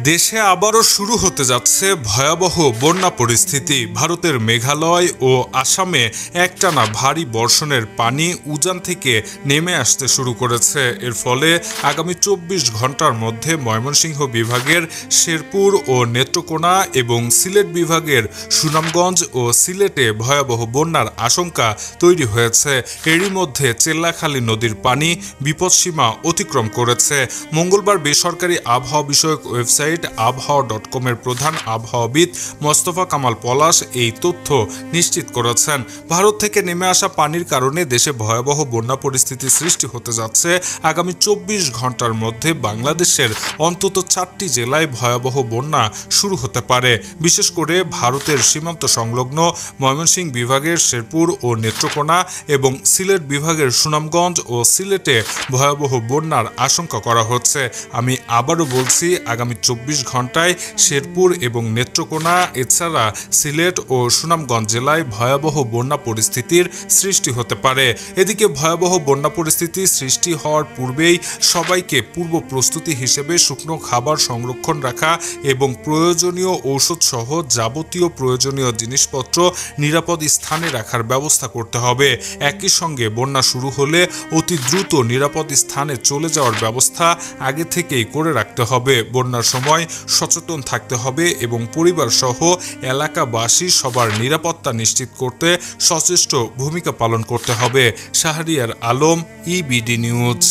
দেশে আবারও শুরু হতে যাচ্ছে ভয়াবহ বন্যা পরিস্থিতি। ভারতের মেঘালয় ও আসামে একটানা ভারী বর্ষণের পানি উজান থেকে নেমে আসতে শুরু করেছে। এর ফলে আগামী ২৪ ঘন্টার মধ্যে ময়মনসিংহ বিভাগের শেরপুর ও নেত্রকোনা এবং সিলেট বিভাগের সুনামগঞ্জ ও সিলেটে ভয়াবহ বন্যার আশঙ্কা তৈরি হয়েছে। এরই মধ্যে চেল্লাখালী নদীর পানি বিপদসীমা অতিক্রম করেছে। মঙ্গলবার বেসরকারি আবহাওয়া বিষয়ক ওয়েবসাইট আবহাওয়া.com এর প্রধান আবহাওয়াবিদ মোস্তফা কামাল পলাশ এই তথ্য নিশ্চিত করেছেন। ভারত থেকে নেমে আসা পানির কারণে দেশে ভয়াবহ বন্যা পরিস্থিতি সৃষ্টি হতে যাচ্ছে। আগামী ২৪ ঘন্টার মধ্যে বাংলাদেশের অন্তত ৪টি জেলায় ভয়াবহ বন্যা শুরু হতে পারে। বিশেষ করে ভারতের সীমান্ত সংলগ্ন ময়মনসিংহ বিভাগের শেরপুর ও নেত্রকোনা এবং সিলেট বিভাগের সুনামগঞ্জ ও সিলেটে ভয়াবহ বন্যার আশঙ্কা করা হচ্ছে। আমি আবারও বলছি, আগামী ২৪ ঘন্টায় শেরপুর এবং নেত্রকোনা এছাড়া সিলেট ও সুনামগঞ্জ জেলায় ভয়াবহ বন্যা পরিস্থিতির সৃষ্টি হতে পারে। এদিকে ভয়াবহ বন্যা পরিস্থিতি সৃষ্টি হওয়ার পূর্বেই সবাইকে পূর্ব প্রস্তুতি হিসেবে শুকনো খাবার সংরক্ষণ রাখা এবং প্রয়োজনীয় ঔষধ সহ যাবতীয় প্রয়োজনীয় জিনিসপত্র নিরাপদ স্থানে রাখার ব্যবস্থা করতে হবে। একই সঙ্গে বন্যা শুরু হলে অতি দ্রুত নিরাপদ স্থানে চলে যাওয়ার ব্যবস্থা আগে থেকেই করে রাখতে হবে। বন্যার সময় সচেতন থাকতে হবে এবং পরিবার সহ এলাকাবাসী সবার নিরাপত্তা নিশ্চিত করতে সচেষ্ট ভূমিকা পালন করতে হবে। Shahriar Alam, EBD news.